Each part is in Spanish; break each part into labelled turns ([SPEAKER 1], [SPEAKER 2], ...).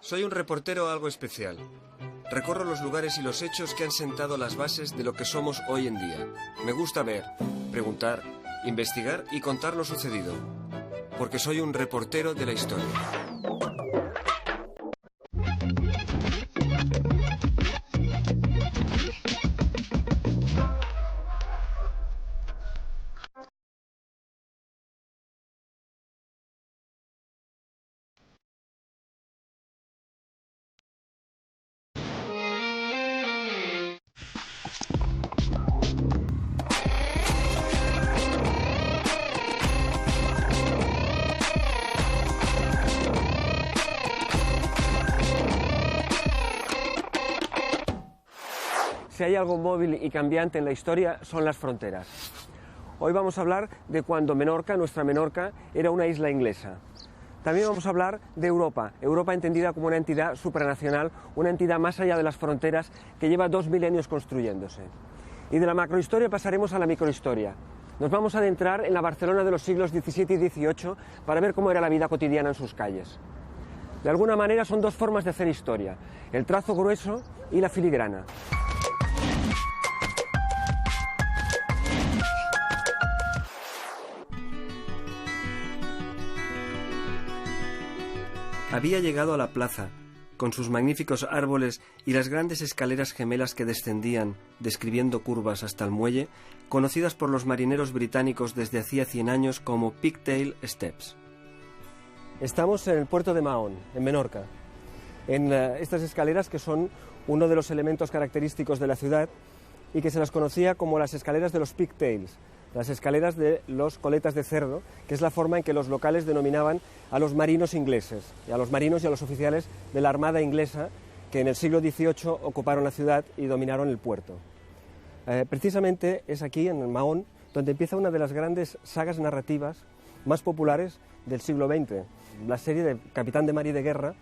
[SPEAKER 1] Soy un reportero algo especial. Recorro los lugares y los hechos que han sentado las bases de lo que somos hoy en día. Me gusta ver, preguntar, investigar y contar lo sucedido. Porque soy un reportero de la historia.
[SPEAKER 2] Si hay algo móvil y cambiante en la historia, son las fronteras. Hoy vamos a hablar de cuando Menorca, nuestra Menorca, era una isla inglesa. También vamos a hablar de Europa, Europa entendida como una entidad supranacional, una entidad más allá de las fronteras que lleva 2 milenios construyéndose. Y de la macrohistoria pasaremos a la microhistoria. Nos vamos a adentrar en la Barcelona de los siglos XVII y XVIII para ver cómo era la vida cotidiana en sus calles. De alguna manera son dos formas de hacer historia, el trazo grueso y la filigrana.
[SPEAKER 1] Había llegado a la plaza, con sus magníficos árboles y las grandes escaleras gemelas que descendían, describiendo curvas hasta el muelle, conocidas por los marineros británicos desde hacía 100 años como Pigtail Steps.
[SPEAKER 2] Estamos en el puerto de Mahón, en Menorca, en estas escaleras que son uno de los elementos característicos de la ciudad y que se las conocía como las escaleras de los pigtails, las escaleras de los coletas de cerdo, que es la forma en que los locales denominaban a los marinos ingleses, y a los marinos y a los oficiales de la Armada inglesa que en el siglo XVIII ocuparon la ciudad y dominaron el puerto. Precisamente es aquí, en Mahón, donde empieza una de las grandes sagas narrativas más populares del siglo XX, la serie de Capitán de Mar y de Guerra,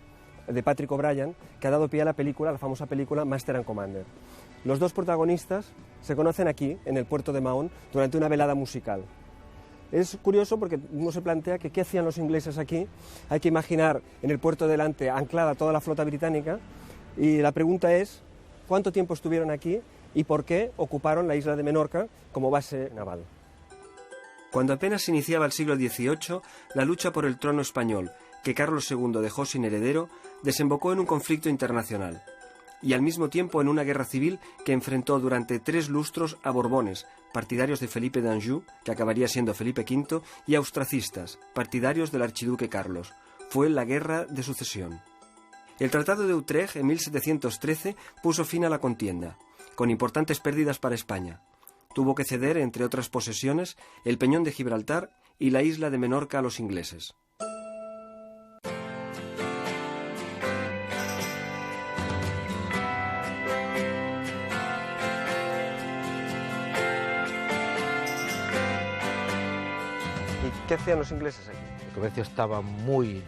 [SPEAKER 2] de Patrick O'Brian, que ha dado pie a la película, la famosa película Master and Commander. Los dos protagonistas se conocen aquí, en el puerto de Mahón, durante una velada musical. Es curioso porque uno se plantea que qué hacían los ingleses aquí. Hay que imaginar en el puerto delante anclada toda la flota británica y la pregunta es ¿cuánto tiempo estuvieron aquí y por qué ocuparon la isla de Menorca como base naval?
[SPEAKER 1] Cuando apenas iniciaba el siglo XVIII, la lucha por el trono español, que Carlos II dejó sin heredero, desembocó en un conflicto internacional y al mismo tiempo en una guerra civil que enfrentó durante 3 lustros a Borbones, partidarios de Felipe d'Anjou, que acabaría siendo Felipe V, y austracistas, partidarios del archiduque Carlos. Fue la Guerra de Sucesión. El Tratado de Utrecht, en 1713, puso fin a la contienda, con importantes pérdidas para España. Tuvo que ceder, entre otras posesiones, el Peñón de Gibraltar y la isla de Menorca a los ingleses.
[SPEAKER 2] ¿Qué hacían los ingleses aquí?
[SPEAKER 3] El comercio estaba muy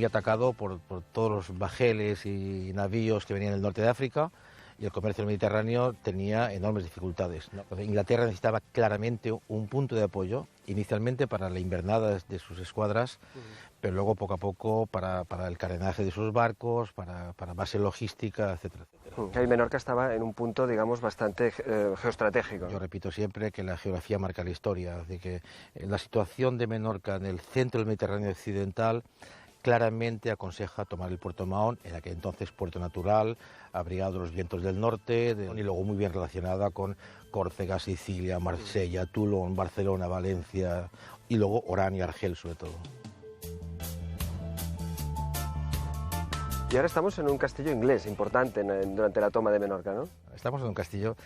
[SPEAKER 3] atacado por todos los bajeles y navíos que venían del norte de África y el comercio del Mediterráneo tenía enormes dificultades, ¿no? Inglaterra necesitaba claramente un punto de apoyo, inicialmente para la invernada de sus escuadras, pero luego poco a poco para el carenaje de sus barcos, para base logística, etcétera, etcétera.
[SPEAKER 2] Y Menorca estaba en un punto, digamos, bastante geoestratégico.
[SPEAKER 3] Yo repito siempre que la geografía marca la historia, de que la situación de Menorca en el centro del Mediterráneo occidental claramente aconseja tomar el puerto de Mahón, en aquel entonces puerto natural, abrigado de los vientos del norte, y luego muy bien relacionada con Córcega, Sicilia, Marsella, Toulon, Barcelona, Valencia, y luego Orán y Argel sobre todo.
[SPEAKER 2] Y ahora estamos en un castillo inglés importante durante la toma de Menorca, ¿no?
[SPEAKER 3] Estamos en un castillo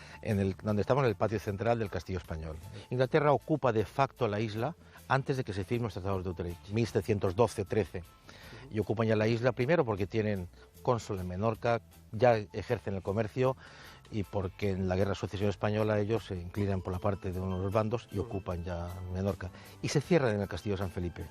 [SPEAKER 3] donde estamos en el patio central del castillo español. Inglaterra ocupa de facto la isla antes de que se firmen los tratados de Utrecht, 1712-13. Y ocupan ya la isla primero porque tienen cónsul en Menorca, ya ejercen el comercio y porque en la Guerra de Sucesión Española ellos se inclinan por la parte de uno de los bandos y ocupan ya Menorca. Y se cierran en el Castillo de San Felipe.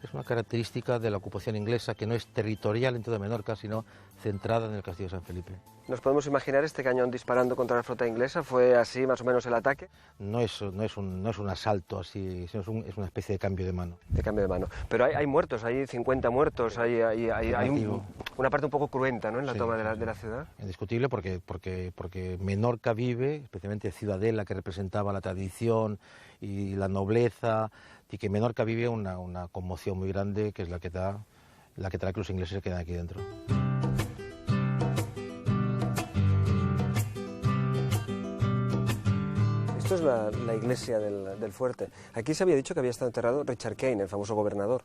[SPEAKER 3] Es una característica de la ocupación inglesa que no es territorial en toda Menorca, sino centrada en el Castillo de San Felipe.
[SPEAKER 2] ¿Nos podemos imaginar este cañón disparando contra la flota inglesa? ¿Fue así más o menos el ataque?
[SPEAKER 3] No es un asalto así, sino es una especie de cambio de mano.
[SPEAKER 2] De cambio de mano. Pero hay muertos, hay 50 muertos, hay una parte un poco cruenta, ¿no?, en la toma de la ciudad.
[SPEAKER 3] Indiscutible porque Menorca vive, especialmente Ciudadela, que representaba la tradición y la nobleza, y que Menorca vive una conmoción muy grande, que es la que trae que los ingleses se queden aquí dentro.
[SPEAKER 2] Esto es la iglesia del fuerte. Aquí se había dicho que había estado enterrado Richard Kane, el famoso gobernador.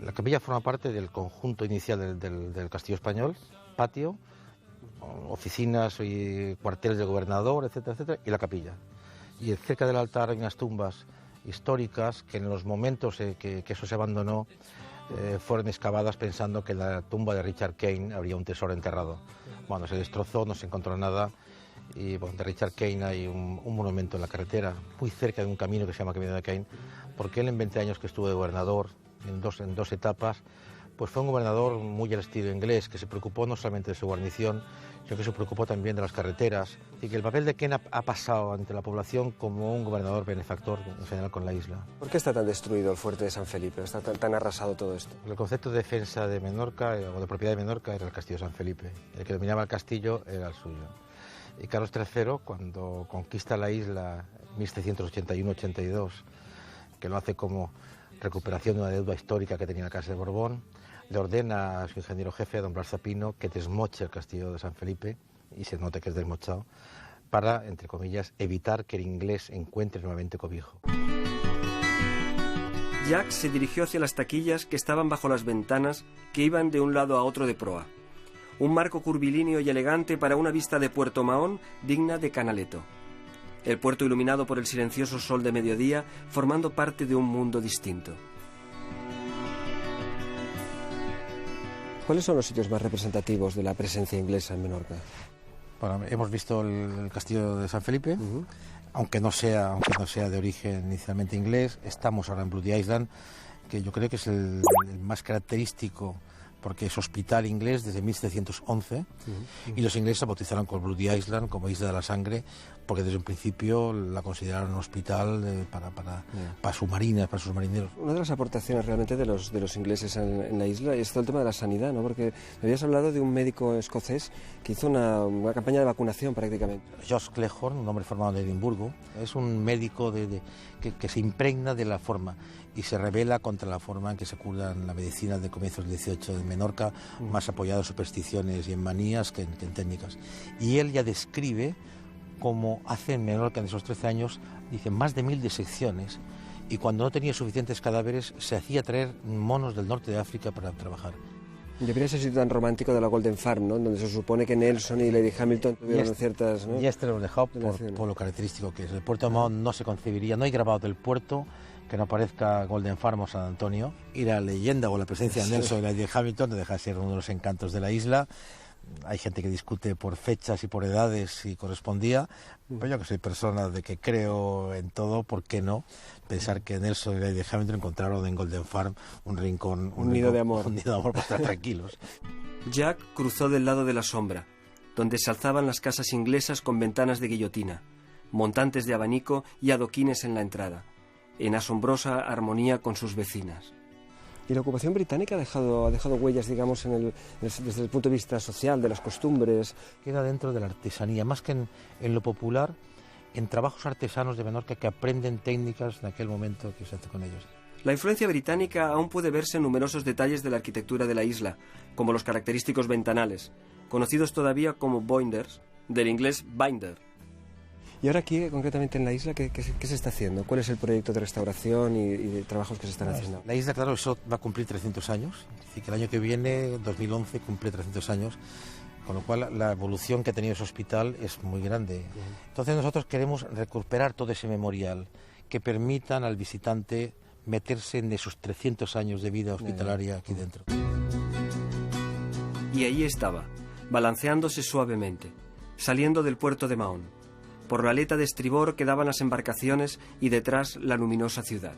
[SPEAKER 3] La capilla forma parte del conjunto inicial del Castillo Español, patio, oficinas y cuarteles del gobernador, etcétera, etcétera, y la capilla. Y cerca del altar hay unas tumbas históricas que en los momentos que eso se abandonó fueron excavadas pensando que en la tumba de Richard Kane habría un tesoro enterrado. Bueno, se destrozó, no se encontró nada, y bueno, de Richard Kane hay un monumento en la carretera, muy cerca de un camino que se llama Camino de Kane, porque él en 20 años que estuvo de gobernador, en dos etapas, pues fue un gobernador muy al estilo inglés, que se preocupó no solamente de su guarnición, sino que se preocupó también de las carreteras, y que el papel de Kane ha pasado ante la población como un gobernador benefactor en general con la isla.
[SPEAKER 2] ¿Por qué está tan destruido el fuerte de San Felipe? ¿Está tan arrasado todo esto?
[SPEAKER 3] El concepto de defensa de Menorca o de propiedad de Menorca era el Castillo de San Felipe. El que dominaba el castillo era el suyo. Y Carlos III, cuando conquista la isla en 1781-82, que lo hace como recuperación de una deuda histórica que tenía la Casa de Borbón, le ordena a su ingeniero jefe, a don Blas Zapino, que desmoche el Castillo de San Felipe, y se nota que es desmochado, para, entre comillas, evitar que el inglés encuentre nuevamente cobijo.
[SPEAKER 1] Jack se dirigió hacia las taquillas que estaban bajo las ventanas que iban de un lado a otro de proa. Un marco curvilíneo y elegante para una vista de Puerto Mahón digna de Canaletto. El puerto iluminado por el silencioso sol de mediodía, formando parte de un mundo distinto.
[SPEAKER 2] ¿Cuáles son los sitios más representativos de la presencia inglesa en Menorca?
[SPEAKER 3] Bueno, hemos visto el Castillo de San Felipe, aunque no sea de origen inicialmente inglés. Estamos ahora en Bloody Island, que yo creo que es el más característico, porque es hospital inglés desde 1711, y los ingleses la bautizaron con Bloody Island, como Isla de la Sangre, porque desde un principio la consideraron un hospital para submarinas, para sus marineros.
[SPEAKER 2] Una de las aportaciones realmente de los ingleses en la isla es todo el tema de la sanidad, ¿no? Porque me habías hablado de un médico escocés que hizo una campaña de vacunación prácticamente.
[SPEAKER 3] Josh Cleghorn, un hombre formado en Edimburgo, es un médico que se impregna de la forma y se rebela contra la forma en que se cura la medicina de comienzos del 18 de Menorca, más apoyado en supersticiones y en manías que en técnicas. Y él ya describe cómo hace en Menorca en esos 13 años, dice, más de 1000 disecciones, y cuando no tenía suficientes cadáveres se hacía traer monos del norte de África para trabajar.
[SPEAKER 2] Y habría ese sitio tan romántico de la Golden Farm, ¿no?, donde se supone que Nelson y Lady Hamilton tuvieron ciertas... ¿no?,
[SPEAKER 3] y este lo dejó por lo característico que es. El puerto de Mahón no se concebiría, no hay grabado del puerto que no aparezca Golden Farm o San Antonio, y la leyenda o la presencia de Nelson y Lady Hamilton no deja de ser uno de los encantos de la isla. Hay gente que discute por fechas y por edades si correspondía, pero yo que soy persona de que creo en todo, ¿por qué no pensar que Nelson y Lady Hamilton encontraron en Golden Farm un rincón,
[SPEAKER 2] un nido de amor,
[SPEAKER 3] para estar tranquilos?
[SPEAKER 1] Jack cruzó del lado de la sombra, donde se alzaban las casas inglesas con ventanas de guillotina, montantes de abanico y adoquines en la entrada, en asombrosa armonía con sus vecinas.
[SPEAKER 2] ¿Y la ocupación británica ha dejado huellas, digamos, desde el punto de vista social, de las costumbres?
[SPEAKER 3] Queda dentro de la artesanía, más que en lo popular, en trabajos artesanos de Menorca que aprenden técnicas en aquel momento que se hace con ellos.
[SPEAKER 1] La influencia británica aún puede verse en numerosos detalles de la arquitectura de la isla, como los característicos ventanales, conocidos todavía como boinders, del inglés binder.
[SPEAKER 2] Y ahora aquí, concretamente en la isla, ¿qué se está haciendo? ¿Cuál es el proyecto de restauración y de trabajos que se están haciendo?
[SPEAKER 3] La isla, claro, eso va a cumplir 300 años. Es decir, que el año que viene, 2011, cumple 300 años. Con lo cual, la evolución que ha tenido ese hospital es muy grande. Entonces, nosotros queremos recuperar todo ese memorial que permitan al visitante meterse en esos 300 años de vida hospitalaria aquí dentro.
[SPEAKER 1] Y ahí estaba, balanceándose suavemente, saliendo del puerto de Mahón. Por la aleta de estribor quedaban las embarcaciones y detrás la luminosa ciudad.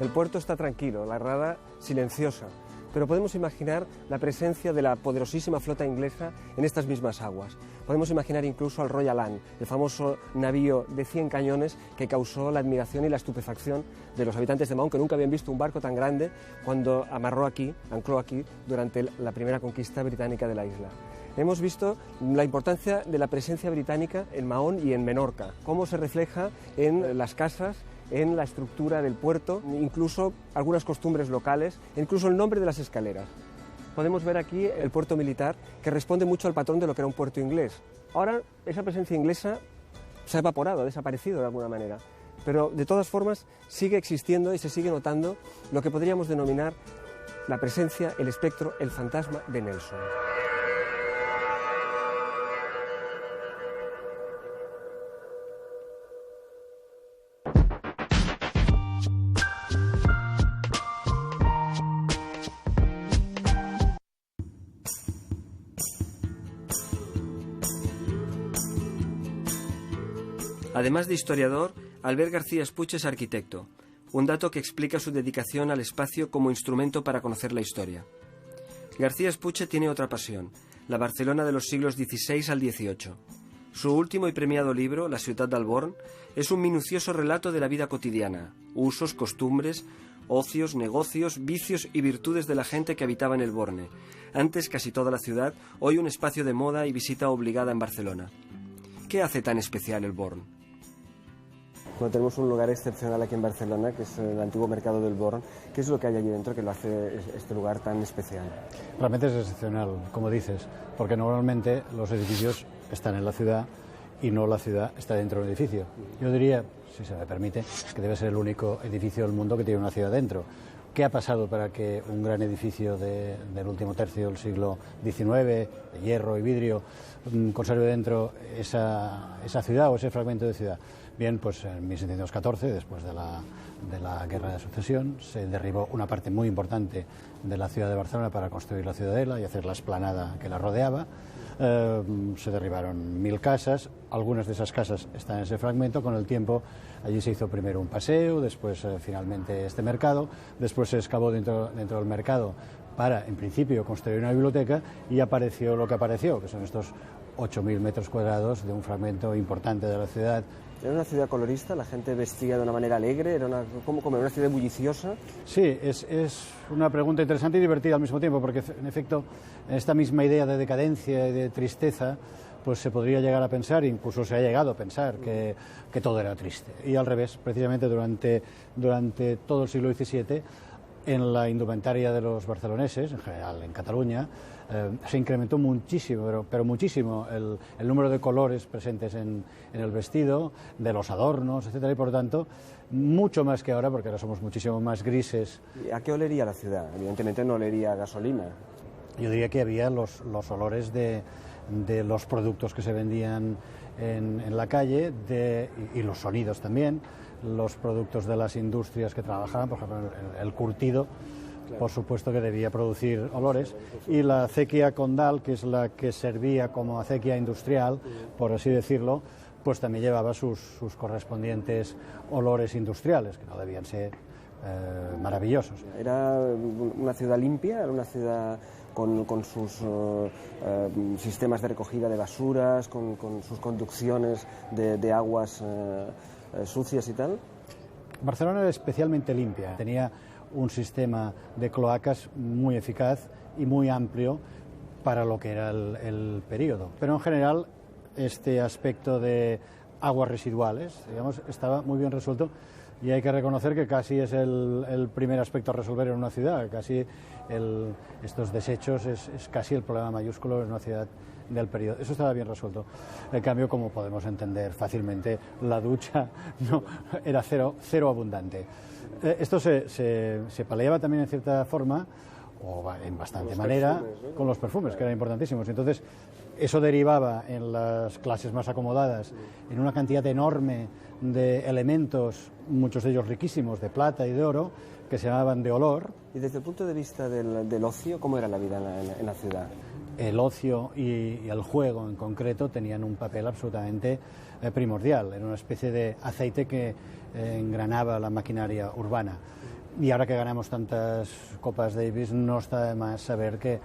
[SPEAKER 2] El puerto está tranquilo, la rada silenciosa, pero podemos imaginar la presencia de la poderosísima flota inglesa en estas mismas aguas. Podemos imaginar incluso al Royal Anne, el famoso navío de 100 cañones que causó la admiración y la estupefacción de los habitantes de Mahón, que nunca habían visto un barco tan grande cuando ancló aquí durante la primera conquista británica de la isla. Hemos visto la importancia de la presencia británica en Mahón y en Menorca, cómo se refleja en las casas, en la estructura del puerto, incluso algunas costumbres locales, incluso el nombre de las escaleras. Podemos ver aquí el puerto militar, que responde mucho al patrón de lo que era un puerto inglés. Ahora esa presencia inglesa se ha evaporado, ha desaparecido de alguna manera, pero de todas formas sigue existiendo y se sigue notando lo que podríamos denominar la presencia, el espectro, el fantasma de Nelson.
[SPEAKER 1] Además de historiador, Albert García Puig es arquitecto, un dato que explica su dedicación al espacio como instrumento para conocer la historia. García Puig tiene otra pasión, la Barcelona de los siglos XVI al XVIII. Su último y premiado libro, La ciutat del Born, es un minucioso relato de la vida cotidiana, usos, costumbres, ocios, negocios, vicios y virtudes de la gente que habitaba en el Borne, antes casi toda la ciudad, hoy un espacio de moda y visita obligada en Barcelona. ¿Qué hace tan especial el Born?
[SPEAKER 2] Bueno, tenemos un lugar excepcional aquí en Barcelona, que es el antiguo mercado del Born. ¿Qué es lo que hay allí dentro que lo hace este lugar tan especial?
[SPEAKER 4] Realmente es excepcional, como dices, porque normalmente los edificios están en la ciudad y no la ciudad está dentro del edificio. Yo diría, si se me permite, que debe ser el único edificio del mundo que tiene una ciudad dentro. ¿Qué ha pasado para que un gran edificio del último tercio del siglo XIX, de hierro y vidrio, conserve dentro esa ciudad o ese fragmento de ciudad? Bien, pues en 1714, después de la Guerra de Sucesión, se derribó una parte muy importante de la ciudad de Barcelona para construir la ciudadela y hacer la explanada que la rodeaba. Se derribaron 1000 casas, algunas de esas casas están en ese fragmento. Con el tiempo allí se hizo primero un paseo, después finalmente este mercado, después se excavó dentro del mercado para, en principio, construir una biblioteca y apareció lo que apareció, que son estos 8.000 metros cuadrados de un fragmento importante de la ciudad.
[SPEAKER 2] ¿Era una ciudad colorista? ¿La gente vestía de una manera alegre? ¿Era una ciudad bulliciosa?
[SPEAKER 4] Sí, es una pregunta interesante y divertida al mismo tiempo, porque en efecto, esta misma idea de decadencia y de tristeza, pues se podría llegar a pensar, incluso se ha llegado a pensar, que todo era triste. Y al revés, precisamente durante todo el siglo XVII, en la indumentaria de los barceloneses, en general en Cataluña, se incrementó muchísimo, pero muchísimo, el número de colores presentes en el vestido, de los adornos, etcétera, y por lo tanto, mucho más que ahora, porque ahora somos muchísimo más grises.
[SPEAKER 2] ¿A qué olería la ciudad? Evidentemente no olería a gasolina.
[SPEAKER 4] Yo diría que había los olores de los productos que se vendían en la calle y los sonidos también, los productos de las industrias que trabajaban, por ejemplo, el curtido, por supuesto que debía producir olores, y la acequia condal, que es la que servía como acequia industrial, por así decirlo, pues también llevaba sus correspondientes olores industriales, que no debían ser maravillosos.
[SPEAKER 2] ¿Era una ciudad limpia? ¿Era una ciudad con sus sistemas de recogida de basuras, con sus conducciones de aguas sucias y tal?
[SPEAKER 4] Barcelona era especialmente limpia, tenía un sistema de cloacas muy eficaz y muy amplio para lo que era el periodo. Pero en general este aspecto de aguas residuales, digamos, estaba muy bien resuelto y hay que reconocer que casi es el primer aspecto a resolver en una ciudad. Casi estos desechos es casi el problema mayúsculo en una ciudad del periodo. Eso estaba bien resuelto. En cambio, como podemos entender fácilmente, la ducha no era cero abundante. Esto se paliaba también en cierta forma, o en bastante manera,
[SPEAKER 2] perfumes, ¿no?
[SPEAKER 4] con los perfumes, que eran importantísimos. Entonces, eso derivaba en las clases más acomodadas en una cantidad enorme de elementos, muchos de ellos riquísimos, de plata y de oro, que se llamaban de olor.
[SPEAKER 2] Y desde el punto de vista del ocio, ¿cómo era la vida en la ciudad?
[SPEAKER 4] el ocio y el juego en concreto tenían un papel absolutamente primordial. Era una especie de aceite que engranaba la maquinaria urbana. Y ahora que ganamos tantas Copas Davis, no está de más saber que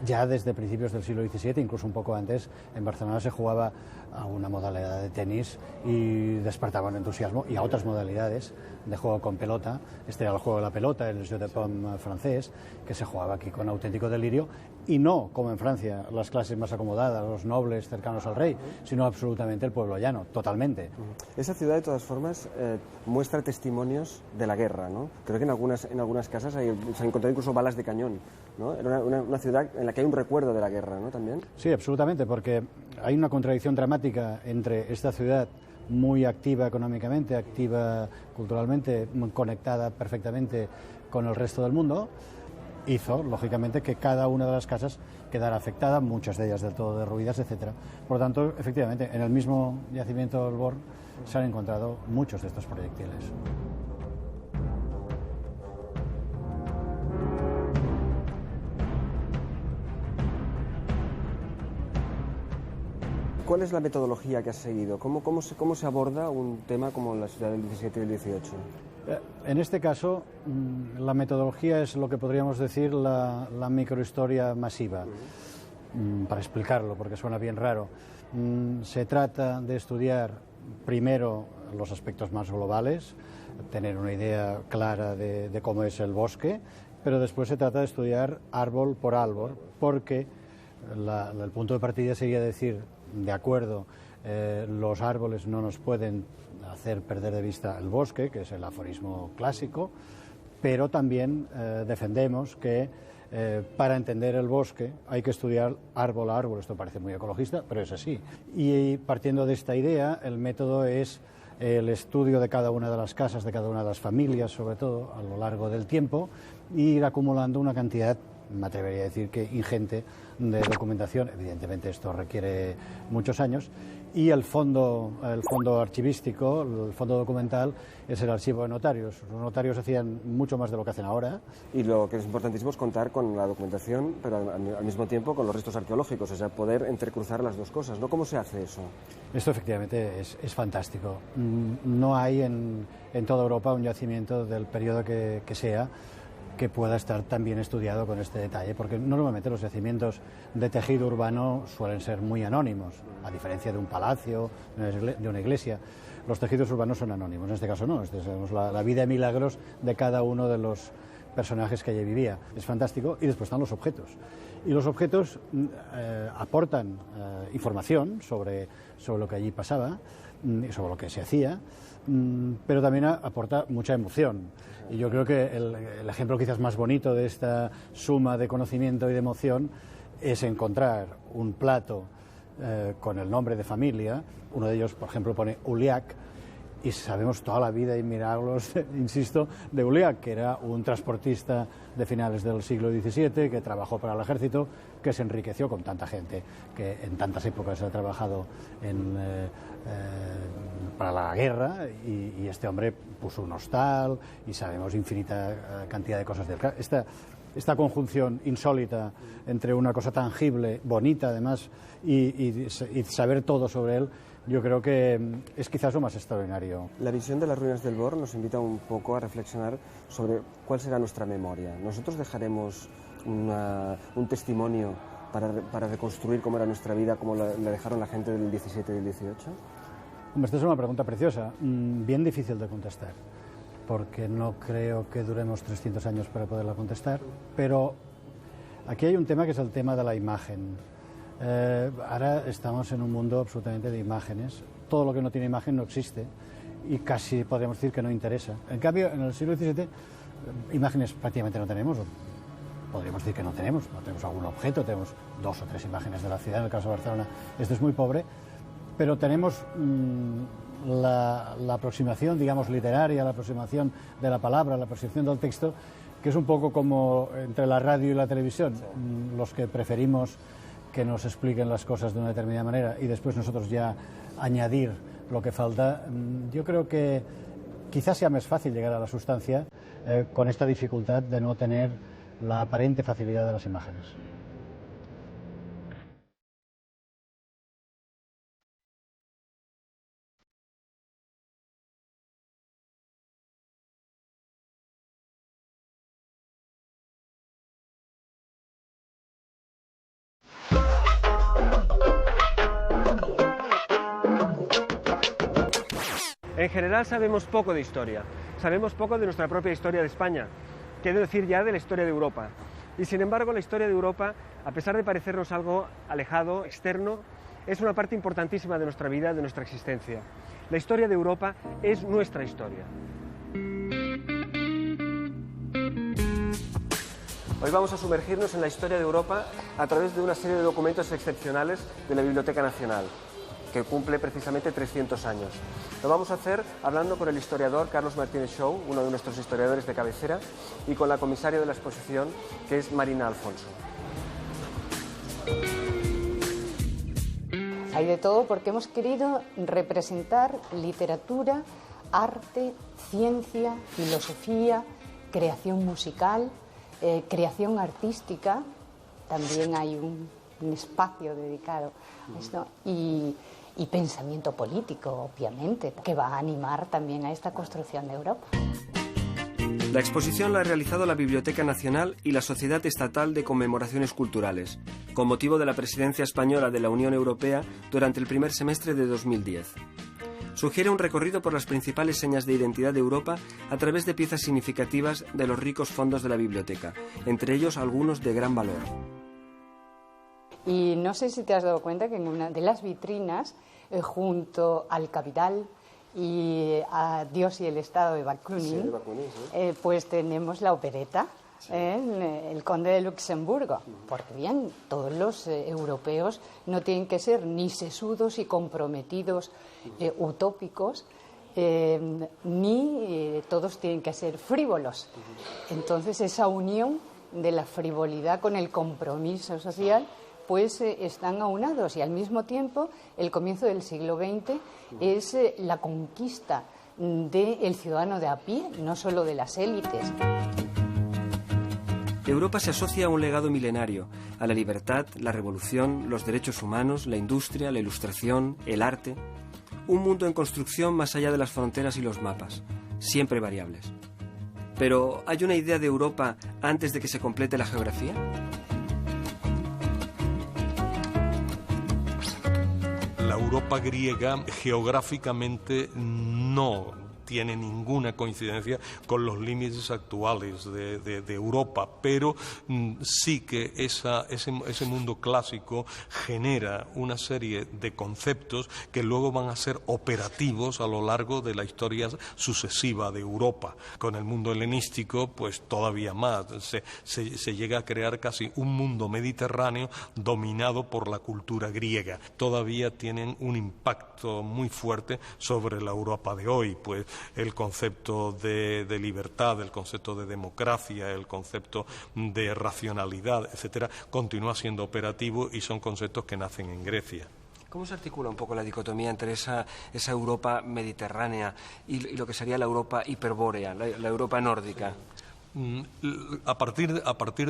[SPEAKER 4] ya desde principios del siglo XVII, incluso un poco antes, en Barcelona se jugaba a una modalidad de tenis y despertaba un entusiasmo, y a otras modalidades de juego con pelota. Este era el juego de la pelota, el jeu de paume francés, que se jugaba aquí con auténtico delirio, y no, como en Francia, las clases más acomodadas, los nobles cercanos al rey, sino absolutamente el pueblo llano, totalmente.
[SPEAKER 2] Esa ciudad, de todas formas, muestra testimonios de la guerra, ¿no? Creo que en algunas casas se han encontrado incluso balas de cañón, ¿no? Era una ciudad en la que hay un recuerdo de la guerra, ¿no? También.
[SPEAKER 4] Sí, absolutamente, porque hay una contradicción dramática entre esta ciudad muy activa económicamente, activa culturalmente, conectada perfectamente con el resto del mundo, hizo, lógicamente, que cada una de las casas quedara afectada, muchas de ellas del todo derruidas, etc. Por lo tanto, efectivamente, en el mismo yacimiento del Born se han encontrado muchos de estos proyectiles.
[SPEAKER 2] ¿Cuál es la metodología que has seguido? ¿Cómo se aborda un tema como la ciudad del 17 y el 18?
[SPEAKER 4] En este caso, la metodología es lo que podríamos decir la microhistoria masiva. Para explicarlo, porque suena bien raro, se trata de estudiar primero los aspectos más globales, tener una idea clara de cómo es el bosque, pero después se trata de estudiar árbol por árbol, porque el punto de partida sería decir, de acuerdo, los árboles no nos pueden hacer perder de vista el bosque, que es el aforismo clásico, pero también defendemos que para entender el bosque hay que estudiar árbol a árbol. Esto parece muy ecologista, pero es así. Y partiendo de esta idea, el método es el estudio de cada una de las casas, de cada una de las familias, sobre todo, a lo largo del tiempo, e ir acumulando una cantidad, me atrevería a decir que ingente, de documentación. Evidentemente esto requiere muchos años, y el fondo archivístico, el fondo documental, es el archivo de notarios. Los notarios hacían mucho más de lo que hacen ahora.
[SPEAKER 2] Y lo que es importantísimo es contar con la documentación, pero al mismo tiempo con los restos arqueológicos, o sea, poder entrecruzar las dos cosas, ¿no? ¿Cómo se hace eso?
[SPEAKER 4] Esto efectivamente es fantástico. No hay en toda Europa un yacimiento del periodo que sea que pueda estar tan bien estudiado con este detalle, porque normalmente los yacimientos de tejido urbano suelen ser muy anónimos, a diferencia de un palacio, de una iglesia. Los tejidos urbanos son anónimos, en este caso no, sabemos la vida de milagros de cada uno de los personajes que allí vivía. Es fantástico. Y después están los objetos. Y los objetos aportan información sobre lo que allí pasaba y sobre lo que se hacía, pero también aporta mucha emoción. Y yo creo que el ejemplo quizás más bonito de esta suma de conocimiento y de emoción es encontrar un plato con el nombre de familia. Uno de ellos, por ejemplo, pone Uliac, y sabemos toda la vida y milagros, insisto, de Uliac, que era un transportista de finales del siglo XVII, que trabajó para el ejército, que se enriqueció con tanta gente, que en tantas épocas ha trabajado para la guerra, y este hombre puso un hostal, y sabemos infinita cantidad de cosas de él. Esta conjunción insólita entre una cosa tangible, bonita además, y saber todo sobre él, yo creo que es quizás lo más extraordinario.
[SPEAKER 2] La visión de las ruinas del Born nos invita un poco a reflexionar sobre cuál será nuestra memoria. ¿Nosotros dejaremos un testimonio para reconstruir cómo era nuestra vida, como la dejaron la gente del 17 y del 18?
[SPEAKER 4] Esta es una pregunta preciosa, bien difícil de contestar, porque no creo que duremos 300 años para poderla contestar, pero aquí hay un tema que es el tema de la imagen. Ahora estamos en un mundo absolutamente de imágenes. Todo lo que no tiene imagen no existe, y casi podríamos decir que no interesa. En cambio, en el siglo XVII, imágenes prácticamente no tenemos. Podríamos decir que no tenemos algún objeto, tenemos 2 o 3 imágenes de la ciudad. En el caso de Barcelona esto es muy pobre, pero tenemos la aproximación, digamos, literaria, la aproximación de la palabra, la aproximación del texto, que es un poco como entre la radio y la televisión. Los que preferimos que nos expliquen las cosas de una determinada manera y después nosotros ya añadir lo que falta, yo creo que quizás sea más fácil llegar a la sustancia con esta dificultad de no tener la aparente facilidad de las imágenes.
[SPEAKER 2] En general sabemos poco de historia, sabemos poco de nuestra propia historia de España, quiero decir ya de la historia de Europa. Y sin embargo la historia de Europa, a pesar de parecernos algo alejado, externo, es una parte importantísima de nuestra vida, de nuestra existencia. La historia de Europa es nuestra historia. Hoy vamos a sumergirnos en la historia de Europa a través de una serie de documentos excepcionales de la Biblioteca Nacional, que cumple precisamente 300 años. Lo vamos a hacer hablando con el historiador Carlos Martínez Xou, uno de nuestros historiadores de cabecera, y con la comisaria de la exposición, que es Marina Alfonso.
[SPEAKER 5] Hay de todo porque hemos querido representar literatura, arte, ciencia, filosofía, creación musical, creación artística. También hay un espacio dedicado a esto, y pensamiento político, obviamente, que va a animar también a esta construcción de Europa.
[SPEAKER 1] La exposición la ha realizado la Biblioteca Nacional y la Sociedad Estatal de Conmemoraciones Culturales, con motivo de la presidencia española de la Unión Europea durante el primer semestre de 2010. Sugiere un recorrido por las principales señas de identidad de Europa a través de piezas significativas de los ricos fondos de la biblioteca, entre ellos algunos de gran valor.
[SPEAKER 5] Y no sé si te has dado cuenta que en una de las vitrinas, junto al Capital y a Dios y el Estado de Bakunin, sí, pues tenemos la opereta, sí. El Conde de Luxemburgo. Porque bien, todos los europeos no tienen que ser ni sesudos y comprometidos, utópicos, ni todos tienen que ser frívolos. Entonces esa unión de la frivolidad con el compromiso social pues están aunados, y al mismo tiempo el comienzo del siglo XX es la conquista del ciudadano de a pie, no solo de las élites.
[SPEAKER 1] Europa se asocia a un legado milenario, a la libertad, la revolución, los derechos humanos, la industria, la ilustración, el arte. Un mundo en construcción más allá de las fronteras y los mapas, siempre variables. Pero, ¿hay una idea de Europa antes de que se complete la geografía?
[SPEAKER 6] La Europa griega geográficamente no tiene ninguna coincidencia con los límites actuales de Europa, pero sí que ese mundo clásico genera una serie de conceptos que luego van a ser operativos a lo largo de la historia sucesiva de Europa. Con el mundo helenístico, pues todavía más, se llega a crear casi un mundo mediterráneo dominado por la cultura griega. Todavía tienen un impacto muy fuerte sobre la Europa de hoy, pues el concepto de libertad, el concepto de democracia, el concepto de racionalidad, etcétera, continúa siendo operativo y son conceptos que nacen en Grecia.
[SPEAKER 1] ¿Cómo se articula un poco la dicotomía entre esa Europa mediterránea y lo que sería la Europa hiperbórea, la Europa nórdica?
[SPEAKER 6] A partir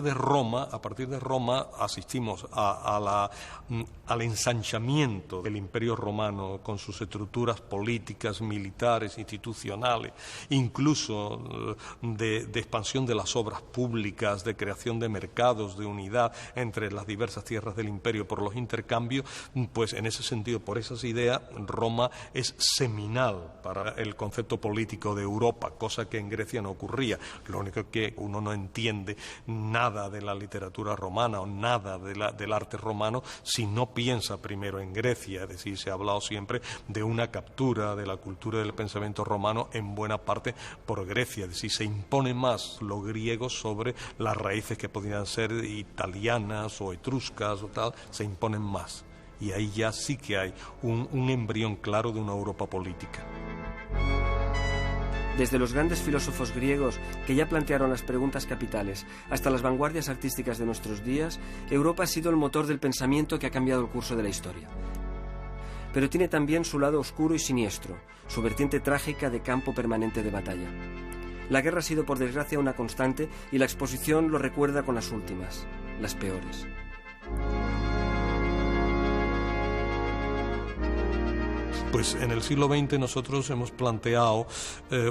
[SPEAKER 6] de Roma asistimos al ensanchamiento del Imperio Romano con sus estructuras políticas, militares, institucionales, incluso de expansión de las obras públicas, de creación de mercados, de unidad entre las diversas tierras del imperio por los intercambios. Pues en ese sentido, por esas ideas, Roma es seminal para el concepto político de Europa, cosa que en Grecia no ocurría. Lo único que uno no entiende nada de la literatura romana o nada del arte romano si no piensa primero en Grecia. Es decir, se ha hablado siempre de una captura de la cultura del pensamiento romano en buena parte por Grecia. Es decir, se impone más lo griego sobre las raíces que podrían ser italianas o etruscas o tal, se imponen más. Y ahí ya sí que hay un embrión claro de una Europa política.
[SPEAKER 1] Desde los grandes filósofos griegos que ya plantearon las preguntas capitales hasta las vanguardias artísticas de nuestros días, Europa ha sido el motor del pensamiento que ha cambiado el curso de la historia. Pero tiene también su lado oscuro y siniestro, su vertiente trágica de campo permanente de batalla. La guerra ha sido, por desgracia, una constante y la exposición lo recuerda con las últimas, las peores.
[SPEAKER 6] Pues en el siglo XX nosotros hemos planteado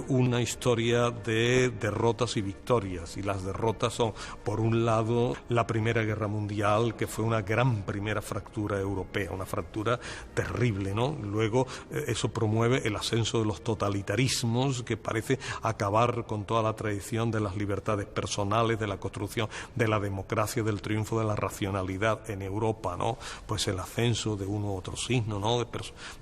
[SPEAKER 6] una historia de derrotas y victorias, y las derrotas son, por un lado, la Primera Guerra Mundial, que fue una gran primera fractura europea, una fractura terrible, ¿no? Luego eso promueve el ascenso de los totalitarismos, que parece acabar con toda la tradición de las libertades personales, de la construcción de la democracia, del triunfo de la racionalidad en Europa, ¿no? Pues el ascenso de uno u otro signo, ¿no?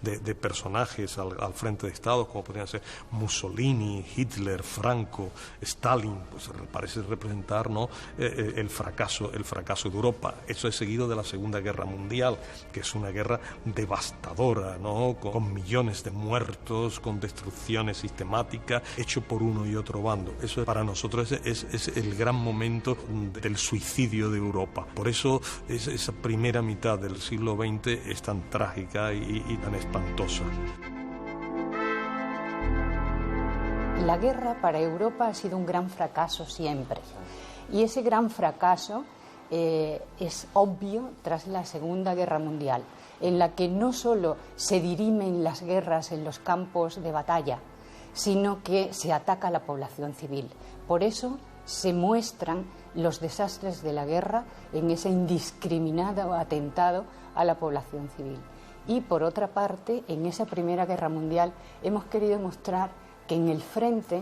[SPEAKER 6] De personajes al frente de Estado, como podrían ser Mussolini, Hitler, Franco, Stalin, pues parece representar, ¿no? el fracaso de Europa. Eso es seguido de la Segunda Guerra Mundial, que es una guerra devastadora, ¿no? Con millones de muertos, con destrucciones sistemáticas, hecho por uno y otro bando. Eso para nosotros es el gran momento del suicidio de Europa. Por eso esa primera mitad del siglo XX es tan trágica y tan espantosa.
[SPEAKER 5] La guerra para Europa ha sido un gran fracaso siempre. Y ese gran fracaso es obvio tras la Segunda Guerra Mundial, en la que no solo se dirimen las guerras en los campos de batalla, sino que se ataca a la población civil. Por eso se muestran los desastres de la guerra en ese indiscriminado atentado a la población civil. Y por otra parte, en esa Primera Guerra Mundial hemos querido mostrar que en el frente,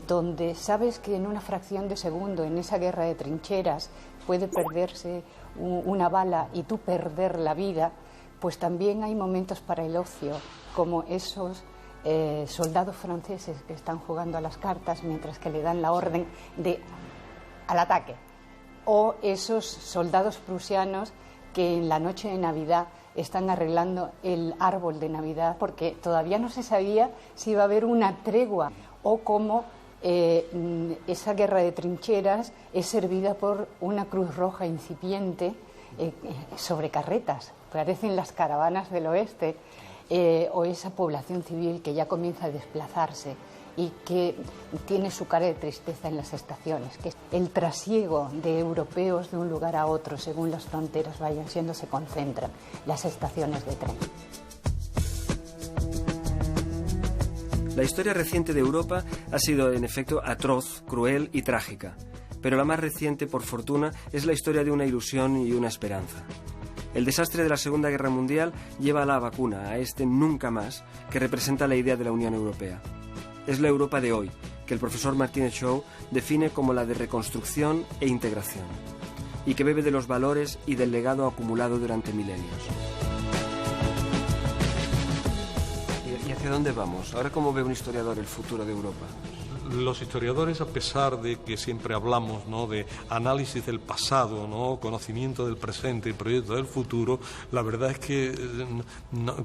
[SPEAKER 5] donde sabes que en una fracción de segundo, en esa guerra de trincheras, puede perderse una bala y tú perder la vida, pues también hay momentos para el ocio, como esos soldados franceses que están jugando a las cartas mientras que le dan la orden al ataque, o esos soldados prusianos que en la noche de Navidad están arreglando el árbol de Navidad porque todavía no se sabía si iba a haber una tregua, o cómo esa guerra de trincheras es servida por una Cruz Roja incipiente sobre carretas, parecen las caravanas del oeste, o esa población civil que ya comienza a desplazarse y que tiene su cara de tristeza en las estaciones, que el trasiego de europeos de un lugar a otro según las fronteras vayan siendo, se concentran las estaciones de tren.
[SPEAKER 1] La historia reciente de Europa ha sido en efecto atroz, cruel y trágica, pero la más reciente, por fortuna, es la historia de una ilusión y una esperanza. El desastre de la Segunda Guerra Mundial lleva a la vacuna, a este nunca más, que representa la idea de la Unión Europea. Es la Europa de hoy, que el profesor Martínez Xou define como la de reconstrucción e integración, y que bebe de los valores y del legado acumulado durante milenios. ¿Y hacia dónde vamos? Ahora, ¿cómo ve un historiador el futuro de Europa?
[SPEAKER 6] Los historiadores, a pesar de que siempre hablamos, ¿no?, de análisis del pasado, ¿no?, conocimiento del presente y proyecto del futuro, la verdad es que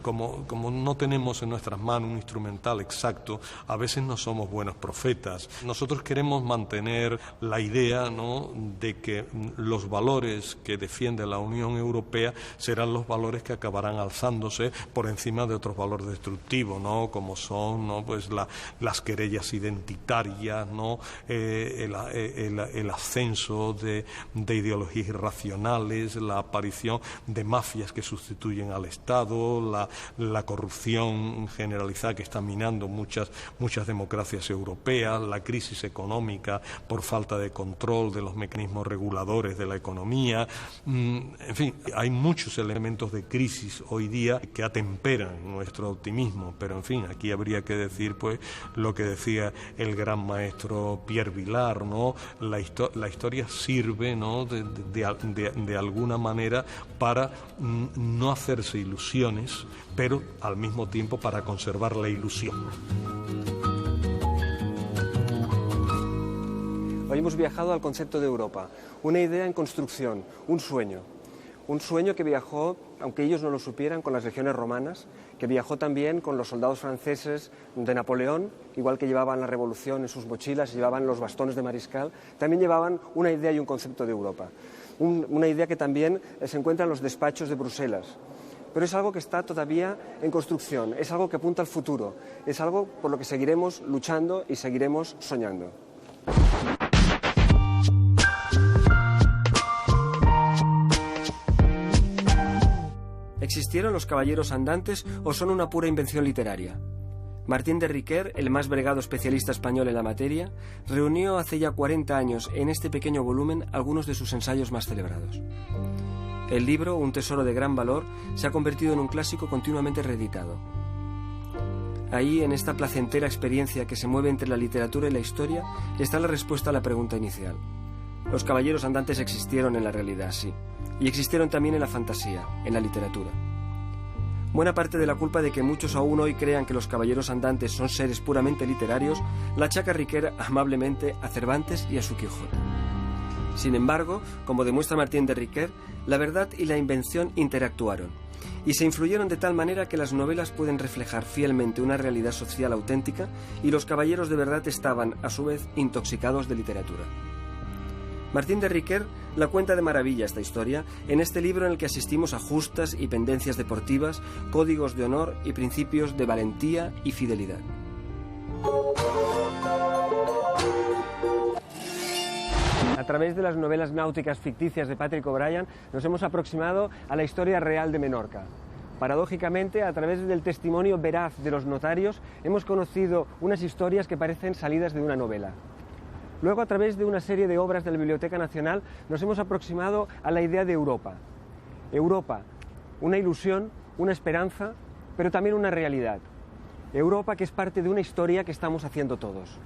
[SPEAKER 6] como no tenemos en nuestras manos un instrumental exacto, a veces no somos buenos profetas. Nosotros queremos mantener la idea, ¿no?, de que los valores que defiende la Unión Europea serán los valores que acabarán alzándose por encima de otros valores destructivos, ¿no?, como son, ¿no?, pues las querellas identitarias, ¿no?, el ascenso de ideologías irracionales, la aparición de mafias que sustituyen al Estado, la corrupción generalizada que está minando muchas democracias europeas, la crisis económica por falta de control de los mecanismos reguladores de la economía. En fin, hay muchos elementos de crisis hoy día que atemperan nuestro optimismo, pero en fin, aquí habría que decir pues lo que decía el gran maestro Pierre Vilar, ¿no? La historia sirve, ¿no?, de alguna manera para no hacerse ilusiones, pero al mismo tiempo para conservar la ilusión.
[SPEAKER 2] Hoy hemos viajado al concepto de Europa, una idea en construcción, un sueño que viajó, aunque ellos no lo supieran, con las legiones romanas, que viajó también con los soldados franceses de Napoleón, igual que llevaban la revolución en sus mochilas, llevaban los bastones de mariscal, también llevaban una idea y un concepto de Europa. Una idea que también se encuentra en los despachos de Bruselas. Pero es algo que está todavía en construcción, es algo que apunta al futuro, es algo por lo que seguiremos luchando y seguiremos soñando.
[SPEAKER 1] ¿Existieron los caballeros andantes o son una pura invención literaria? Martín de Riquer, el más bregado especialista español en la materia, reunió hace ya 40 años en este pequeño volumen algunos de sus ensayos más celebrados. El libro, un tesoro de gran valor, se ha convertido en un clásico continuamente reeditado. Ahí, en esta placentera experiencia que se mueve entre la literatura y la historia, está la respuesta a la pregunta inicial. Los caballeros andantes existieron en la realidad, sí, y existieron también en la fantasía, en la literatura. Buena parte de la culpa de que muchos aún hoy crean que los caballeros andantes son seres puramente literarios la achaca Riquer amablemente a Cervantes y a su Quijote. Sin embargo, como demuestra Martín de Riquer, la verdad y la invención interactuaron y se influyeron de tal manera que las novelas pueden reflejar fielmente una realidad social auténtica y los caballeros de verdad estaban, a su vez, intoxicados de literatura. Martín de Riquer la cuenta de maravilla esta historia en este libro en el que asistimos a justas y pendencias deportivas, códigos de honor y principios de valentía y fidelidad.
[SPEAKER 2] A través de las novelas náuticas ficticias de Patrick O'Brian nos hemos aproximado a la historia real de Menorca. Paradójicamente, a través del testimonio veraz de los notarios, hemos conocido unas historias que parecen salidas de una novela. Luego, a través de una serie de obras de la Biblioteca Nacional, nos hemos aproximado a la idea de Europa. Europa, una ilusión, una esperanza, pero también una realidad. Europa que es parte de una historia que estamos haciendo todos.